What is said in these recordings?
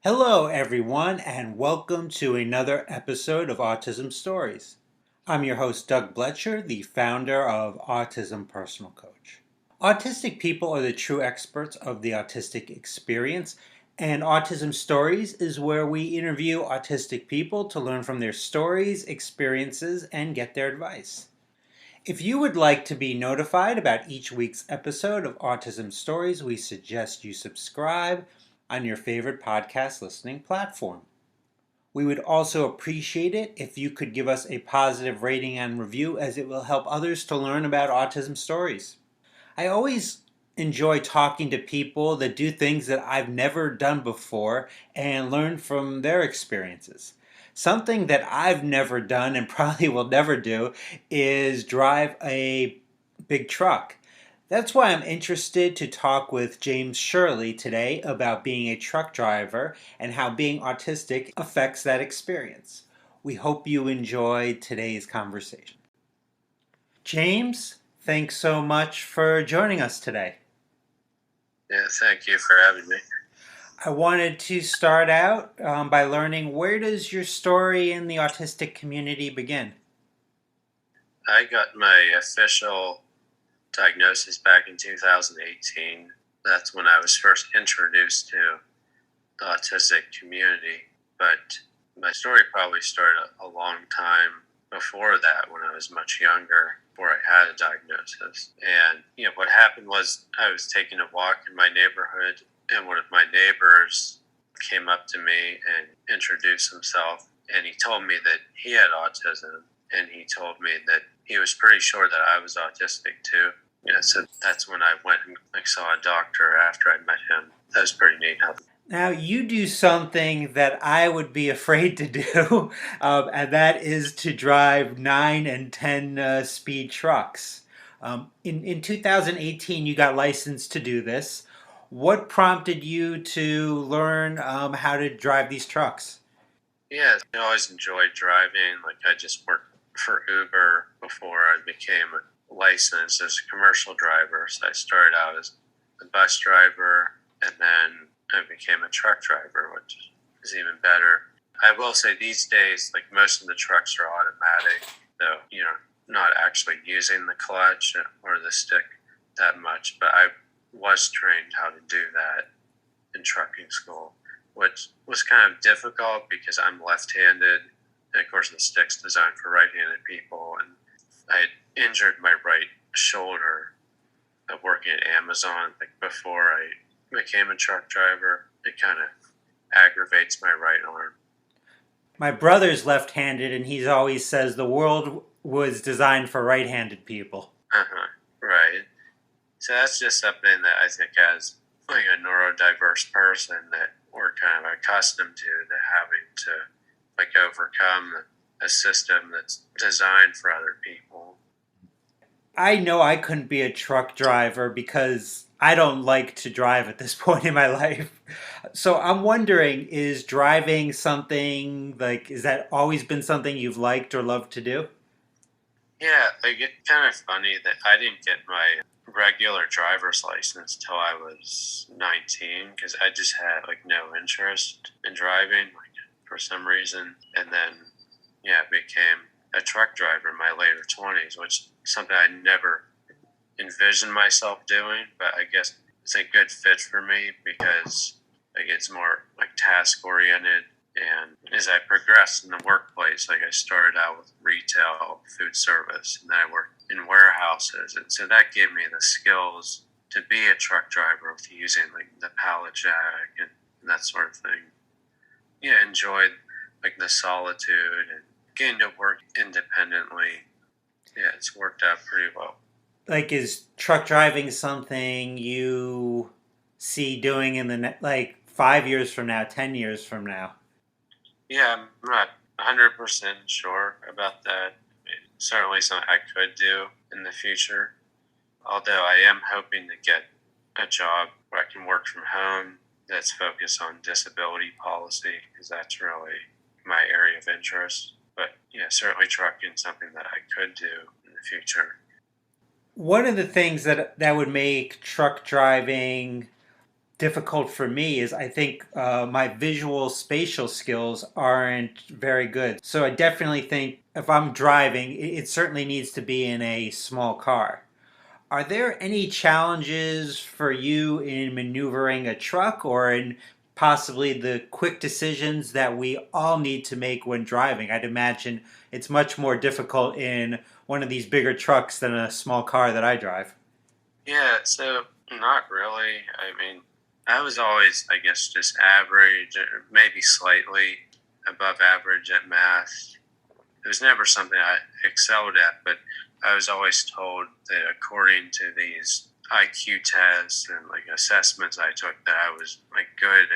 Hello, everyone, and welcome to another episode of Autism Stories. I'm your host, Doug Bletcher, the founder of Autism Personal Coach. Autistic people are the true experts of the autistic experience, and Autism Stories is where we interview autistic people to learn from their stories, experiences, and get their advice. If you would like to be notified about each week's episode of Autism Stories, we suggest you subscribe on your favorite podcast listening platform. We would also appreciate it if you could give us a positive rating and review, as it will help others to learn about autism stories. I always enjoy talking to people that do things that I've never done before and learn from their experiences. Something that I've never done and probably will never do is drive a big truck. That's why I'm interested to talk with James Shirley today about being a truck driver and how being autistic affects that experience. We hope you enjoyed today's conversation. James, thanks so much for joining us today. Yeah, thank you for having me. I wanted to start out by learning, where does your story in the autistic community begin? I got my official diagnosis back in 2018. That's when I was first introduced to the autistic community. But my story probably started a long time before that, when I was much younger, before I had a diagnosis. And what happened was, I was taking a walk in my neighborhood, and one of my neighbors came up to me and introduced himself, and he told me that he had autism, and he told me that he was pretty sure that I was autistic too. So that's when I went and saw a doctor after I met him. That was pretty neat. Now, you do something that I would be afraid to do, and that is to drive 9 and 10 speed trucks. In 2018, you got licensed to do this. What prompted you to learn how to drive these trucks? Yeah, I always enjoyed driving. Like, I just worked for Uber before I became licensed as a commercial driver. So I started out as a bus driver, and then I became a truck driver, which is even better. I will say, these days, like, most of the trucks are automatic, so not actually using the clutch or the stick that much. But I was trained how to do that in trucking school, which was kind of difficult because I'm left-handed, and of course the stick's designed for right-handed people, and I had injured my right shoulder working at Amazon. Like, before I became a truck driver, it kind of aggravates my right arm. My brother's left-handed, and he always says the world was designed for right-handed people. Right. So that's just something that I think, as like a neurodiverse person, that we're kind of accustomed to having to like overcome a system that's designed for other people. I know I couldn't be a truck driver because I don't like to drive at this point in my life. So I'm wondering, is driving something like, is that always been something you've liked or loved to do? Yeah, like, it's kind of funny that I didn't get my regular driver's license till I was 19, because I just had like no interest in driving, like, for some reason. And then I became a truck driver in my later 20s, which is something I never envisioned myself doing, but I guess it's a good fit for me because like, it's more like task oriented. And as I progressed in the workplace, like, I started out with retail, food service, and then I worked in warehouses. And so that gave me the skills to be a truck driver with using like the pallet jack and that sort of thing. Enjoyed like the solitude and getting to work independently. Yeah, it's worked out pretty well. Like, is truck driving something you see doing in like 5 years from now, 10 years from now? Yeah, I'm not 100% sure about that. It's certainly something I could do in the future. Although I am hoping to get a job where I can work from home that's focused on disability policy, because that's really my area of interest. But certainly trucking is something that I could do in the future. One of the things that would make truck driving difficult for me is I think my visual spatial skills aren't very good. So I definitely think if I'm driving, it certainly needs to be in a small car. Are there any challenges for you in maneuvering a truck or in possibly the quick decisions that we all need to make when driving? I'd imagine it's much more difficult in one of these bigger trucks than a small car that I drive. Yeah, so not really. I mean, I was always, I guess, just average, or maybe slightly above average at math. It was never something I excelled at, but I was always told that according to these IQ tests and like assessments I took, that I was like good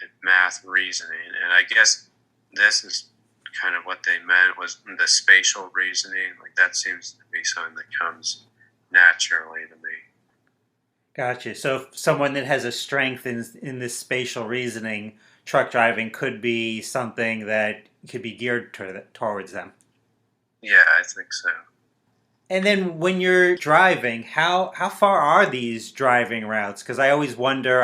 at math reasoning. And I guess this is kind of what they meant was the spatial reasoning. Like that seems to be something that comes naturally to me. Gotcha. So if someone that has a strength in this spatial reasoning, truck driving could be something that could be geared towards them. Yeah, I think so. And then when you're driving, how far are these driving routes? Because I always wonder,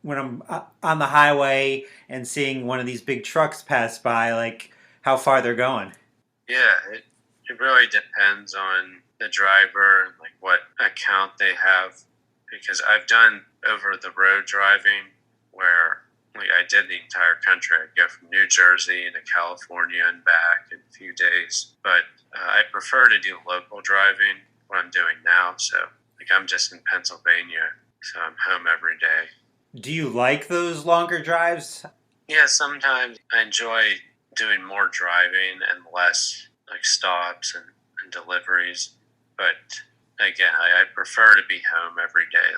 when I'm on the highway and seeing one of these big trucks pass by, like how far they're going. Yeah, it really depends on the driver and like what account they have. Because I've done over the road driving where like I did the entire country. I'd go from New Jersey to California and back in a few days. But I prefer to do local driving, what I'm doing now. So like I'm just in Pennsylvania, so I'm home every day. Do you like those longer drives? Yeah, sometimes I enjoy doing more driving and less like stops and deliveries. But again, I prefer to be home every day.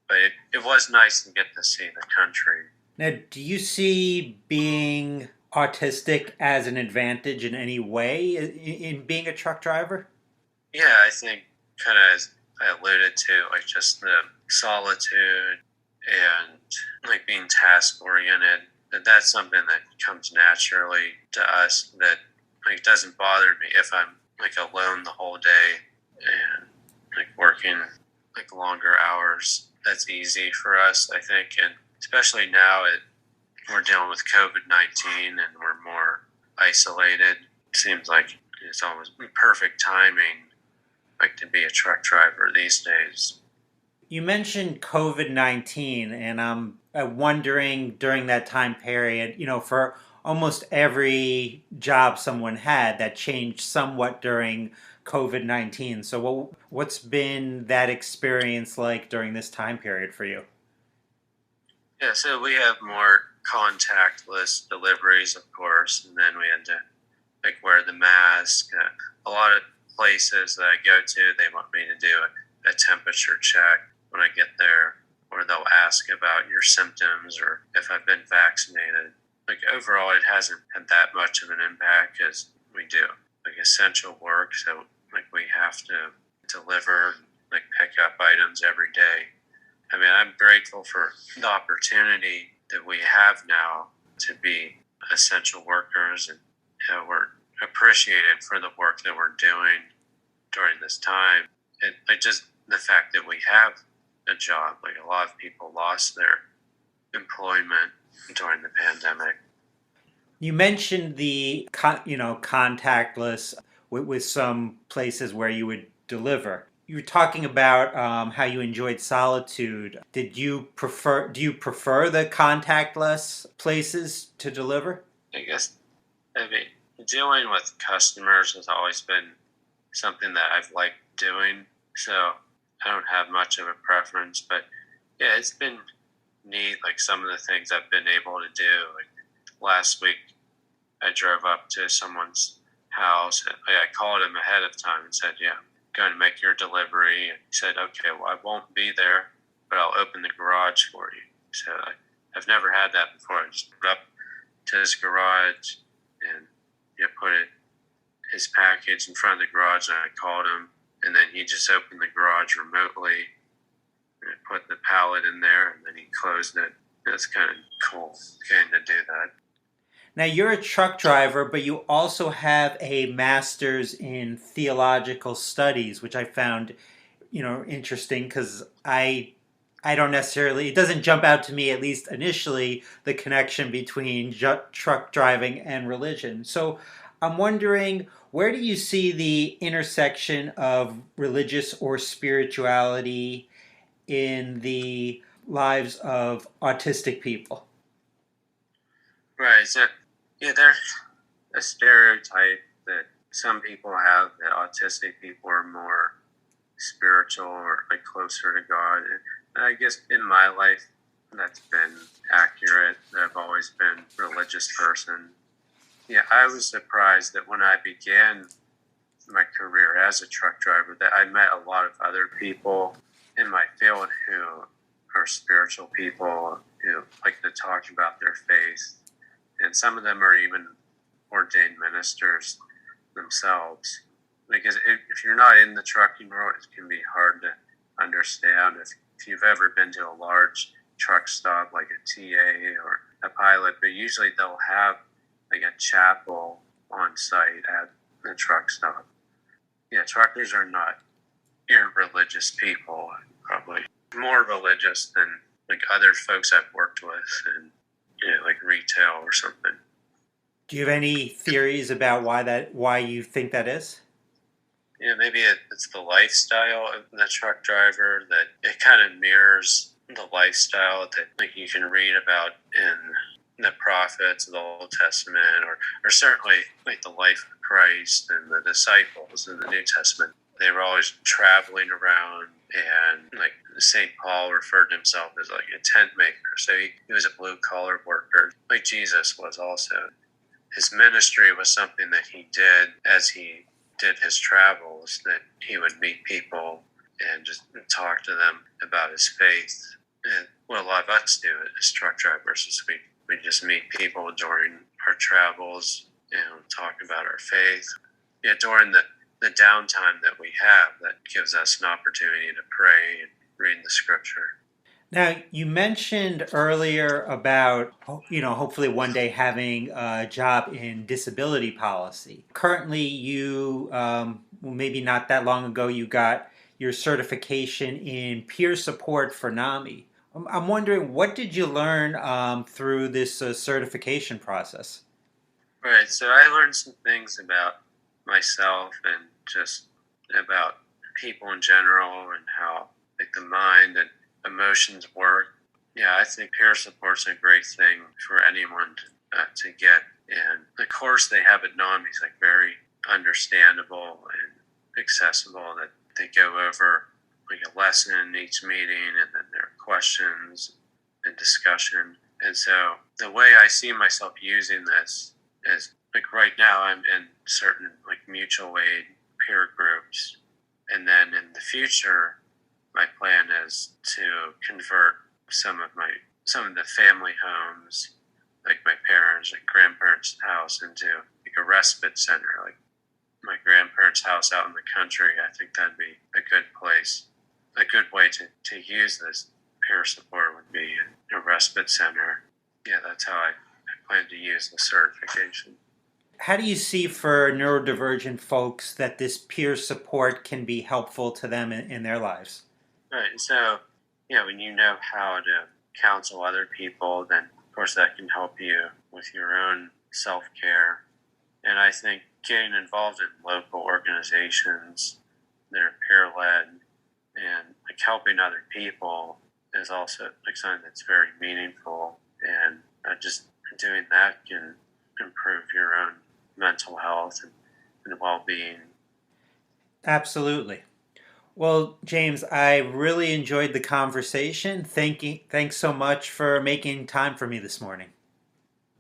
But it was nice to get to see the country. Now, do you see being autistic as an advantage in any way in being a truck driver? Yeah, I think kind of as I alluded to, like just the solitude and like being task oriented. That's something that comes naturally to us. That like doesn't bother me if I'm like alone the whole day and like working like longer hours. That's easy for us, I think, and especially now we're dealing with COVID-19 and we're more isolated. It seems like it's almost perfect timing, like to be a truck driver these days. You mentioned COVID-19, and I'm wondering during that time period, for almost every job someone had that changed somewhat during COVID-19. So, what's been that experience like during this time period for you? Yeah, so we have more contactless deliveries, of course, and then we had to like wear the mask. A lot of places that I go to, they want me to do a temperature check when I get there, or they'll ask about your symptoms or if I've been vaccinated. Like overall, it hasn't had that much of an impact because we do like essential work, so like we have to deliver, like pick up items every day. I mean, I'm grateful for the opportunity that we have now to be essential workers, and we're appreciated for the work that we're doing during this time. And like just the fact that we have a job, like a lot of people lost their employment during the pandemic. You mentioned the contactless with some places where you would deliver. You were talking about how you enjoyed solitude. Do you prefer the contactless places to deliver? I guess I mean dealing with customers has always been something that I've liked doing. So I don't have much of a preference, but yeah, it's been neat. Like some of the things I've been able to do. Like last week, I drove up to someone's house. I called him ahead of time and said, "Yeah, I'm going to make your delivery." And he said, "Okay, well, I won't be there, but I'll open the garage for you." So I've never had that before. I just went up to his garage and put his package in front of the garage, and I called him, and then he just opened the garage remotely and put the pallet in there, and then he closed it. It's kind of cool getting to do that. Now you're a truck driver, but you also have a master's in theological studies, which I found, interesting because I I don't necessarily, it doesn't jump out to me, at least initially, the connection between truck driving and religion. So I'm wondering, where do you see the intersection of religious or spirituality in the lives of autistic people? Right. So, yeah, there's a stereotype that some people have that autistic people are more spiritual or like closer to God. And I guess in my life, that's been accurate. I've always been a religious person. Yeah, I was surprised that when I began my career as a truck driver, that I met a lot of other people in my field who are spiritual people who like to talk about their faith, and some of them are even ordained ministers themselves. Because if you're not in the trucking world, it can be hard to understand. If you've ever been to a large truck stop like a TA or a pilot, but usually they'll have like a chapel on site at the truck stop. Yeah, truckers are not irreligious people. Probably more religious than like other folks I've worked with in like retail or something. Do you have any theories about why you think that is? Yeah, maybe it's the lifestyle of the truck driver that it kind of mirrors the lifestyle that like you can read about in the prophets of the Old Testament, or certainly like the life of Christ and the disciples in the New Testament. They were always traveling around, and like St. Paul referred to himself as like a tent maker. So he was a blue collar worker, like Jesus was also. His ministry was something that he did as he did his travels, that he would meet people and just talk to them about his faith. And what a lot of us do as truck drivers is we just meet people during our travels and talk about our faith. Yeah, during the downtime that we have, that gives us an opportunity to pray and read the scripture. Now, you mentioned earlier about, hopefully one day having a job in disability policy. Currently, well, maybe not that long ago, you got your certification in peer support for NAMI. I'm wondering, what did you learn through this certification process? Right, so I learned some things about myself and just about people in general and how like the mind and emotions work. Yeah, I think peer support's a great thing for anyone to get. And the course they have at NAMI is like very understandable and accessible. That they go over like a lesson each meeting, and then there are questions and discussion. And so the way I see myself using this is like right now I'm in certain like mutual aid peer groups, and then in the future my plan is to convert some of the family homes, like my parents' and grandparents' house, into like a respite center. Like my grandparents' house out in the country, I think that'd be a good place. A good way to use this peer support would be a respite center. Yeah, that's how I plan to use the certification. How do you see for neurodivergent folks that this peer support can be helpful to them in their lives? Right. So, when you know how to counsel other people, then of course that can help you with your own self care. And I think getting involved in local organizations that are peer led and like helping other people is also like something that's very meaningful. And just doing that can improve your own mental health and well being. Absolutely. Well, James, I really enjoyed the conversation. Thanks so much for making time for me this morning.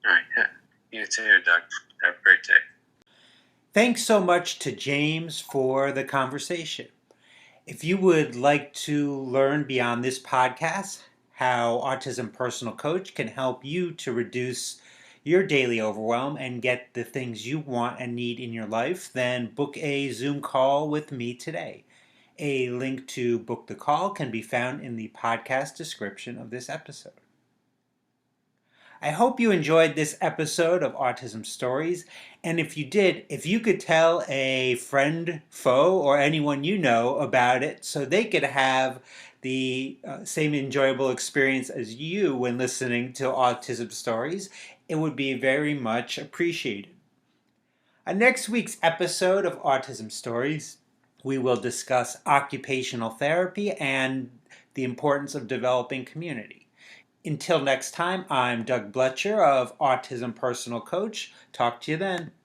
All right. Yeah. You too, Doug. Have a great day. Thanks so much to James for the conversation. If you would like to learn beyond this podcast how Autism Personal Coach can help you to reduce your daily overwhelm and get the things you want and need in your life, then book a Zoom call with me today. A link to book the call can be found in the podcast description of this episode. I hope you enjoyed this episode of Autism Stories. And if you did, if you could tell a friend, foe, or anyone you know about it so they could have the same enjoyable experience as you when listening to Autism Stories, it would be very much appreciated. On next week's episode of Autism Stories, we will discuss occupational therapy and the importance of developing community. Until next time, I'm Doug Bletcher of Autism Personal Coach. Talk to you then.